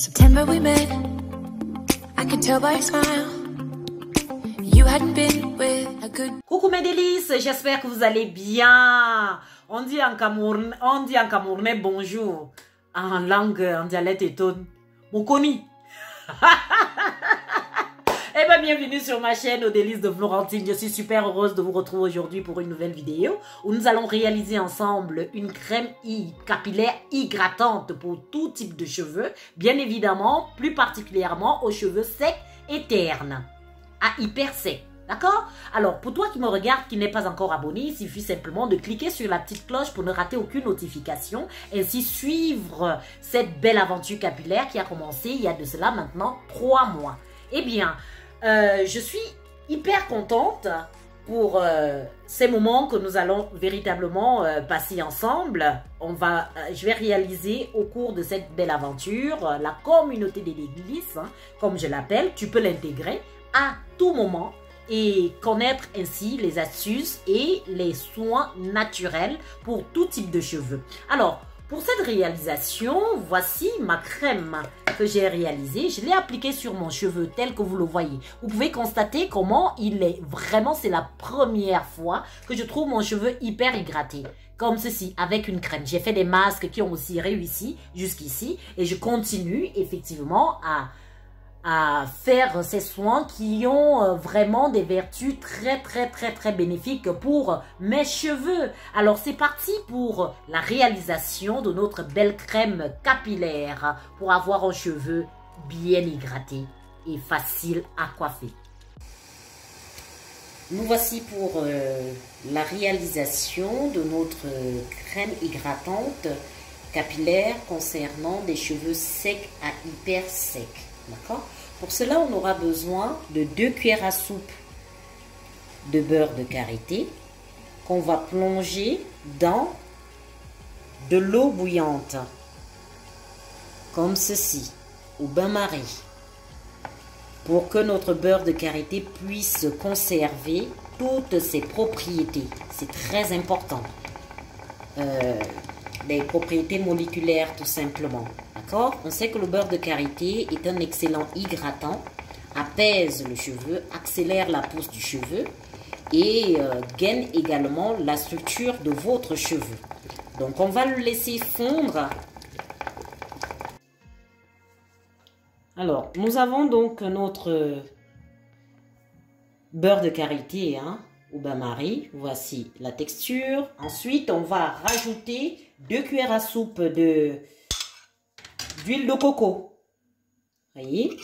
September we met, I could tell by your smile, you hadn't been with a good... Coucou mes délices, j'espère que vous allez bien. On dit en camerounais bonjour, en langue, en dialecte étonne, Mokoni. Eh bien, bienvenue sur ma chaîne aux délices de Florentine. Je suis super heureuse de vous retrouver aujourd'hui pour une nouvelle vidéo où nous allons réaliser ensemble une crème capillaire hydratante pour tout type de cheveux. Bien évidemment, plus particulièrement aux cheveux secs et ternes, à hyper sec. D'accord? Alors, pour toi qui me regarde, qui n'est pas encore abonné, il suffit simplement de cliquer sur la petite cloche pour ne rater aucune notification. Ainsi, suivre cette belle aventure capillaire qui a commencé il y a de cela maintenant 3 mois. Eh bien, je suis hyper contente pour ces moments que nous allons véritablement passer ensemble. Je vais réaliser au cours de cette belle aventure la communauté des délices, hein, comme je l'appelle. Tu peux l'intégrer à tout moment et connaître ainsi les astuces et les soins naturels pour tout type de cheveux. Alors, pour cette réalisation, voici ma crème que j'ai réalisée. Je l'ai appliquée sur mon cheveu tel que vous le voyez. Vous pouvez constater comment il est vraiment, c'est la première fois que je trouve mon cheveu hyper hydraté. Comme ceci, avec une crème. J'ai fait des masques qui ont aussi réussi jusqu'ici. Et je continue effectivement à faire ces soins qui ont vraiment des vertus très bénéfiques pour mes cheveux. Alors c'est parti pour la réalisation de notre belle crème capillaire pour avoir un cheveu bien hydraté et facile à coiffer. Nous voici pour la réalisation de notre crème hydratante capillaire concernant des cheveux secs à hyper secs. D'accord? Pour cela, on aura besoin de 2 cuillères à soupe de beurre de karité qu'on va plonger dans de l'eau bouillante, comme ceci, au bain-marie, pour que notre beurre de karité puisse conserver toutes ses propriétés. C'est très important. Les propriétés moléculaires, tout simplement. D'accord? On sait que le beurre de karité est un excellent hydratant, apaise le cheveu, accélère la pousse du cheveu et gaine également la structure de votre cheveu. Donc, on va le laisser fondre. Alors, nous avons donc notre beurre de karité, hein, au bain-marie. Voici la texture. Ensuite, on va rajouter 2 cuillères à soupe d'huile de coco. Voyez?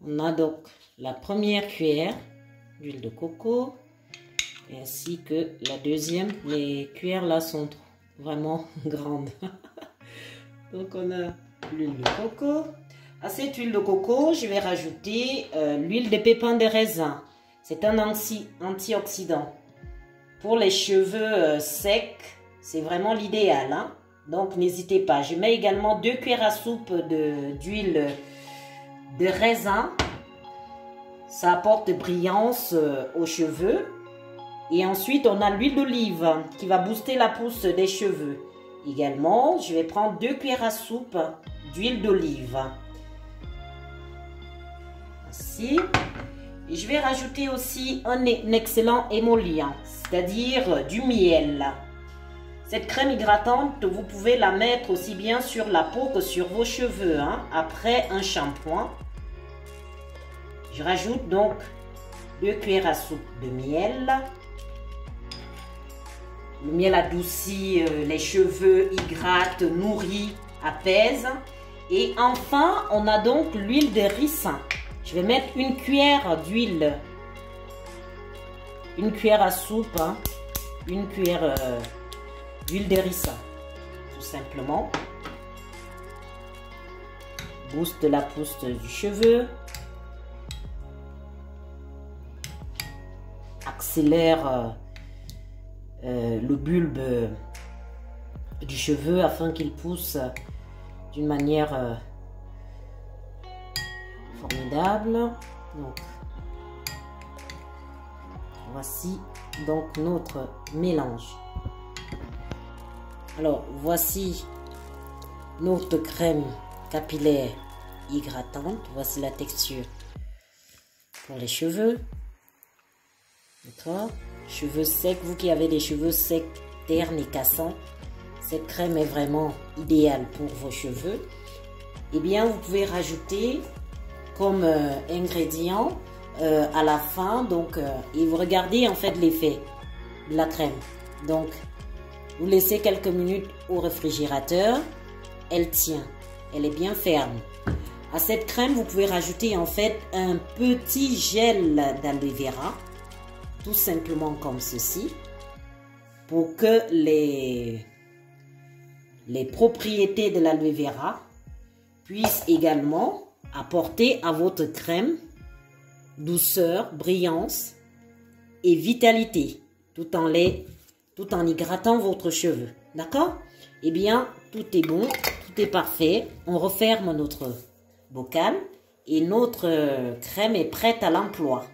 On a donc la première cuillère d'huile de coco ainsi que la deuxième. Les cuillères là sont vraiment grandes. Donc on a l'huile de coco. À cette huile de coco, je vais rajouter l'huile de pépins de raisin. C'est un antioxydant. Pour les cheveux secs, c'est vraiment l'idéal, hein? Donc, n'hésitez pas. Je mets également 2 cuillères à soupe d'huile de raisin. Ça apporte brillance aux cheveux. Et ensuite, on a l'huile d'olive qui va booster la pousse des cheveux. Également, je vais prendre 2 cuillères à soupe d'huile d'olive. Ainsi. Et je vais rajouter aussi un excellent émollient, c'est-à-dire du miel. Cette crème hydratante, vous pouvez la mettre aussi bien sur la peau que sur vos cheveux, hein, après un shampoing. Je rajoute donc 2 cuillères à soupe de miel. Le miel adoucit les cheveux, hydrate, nourrit, apaise. Et enfin, on a donc l'huile de ricin. Je vais mettre une cuillère d'huile, une cuillère à soupe, hein, une cuillère d'huile de ricin, tout simplement. Booste la pousse du cheveu, accélère le bulbe du cheveu afin qu'il pousse d'une manière formidable. Donc, voici donc notre mélange. Alors, voici notre crème capillaire hydratante. Voici la texture pour les cheveux. D'accord? Cheveux secs, vous qui avez des cheveux secs, ternes et cassants, cette crème est vraiment idéale pour vos cheveux. Eh bien, vous pouvez rajouter comme ingrédient à la fin, donc, et vous regardez en fait l'effet de la crème. Donc, vous laissez quelques minutes au réfrigérateur, elle tient, elle est bien ferme. À cette crème, vous pouvez rajouter en fait un petit gel d'aloe vera, tout simplement comme ceci, pour que les propriétés de l'aloe vera puissent également apporter à votre crème douceur, brillance et vitalité, tout en hydratant votre cheveu. D'accord? Eh bien, tout est bon, tout est parfait. On referme notre bocal et notre crème est prête à l'emploi.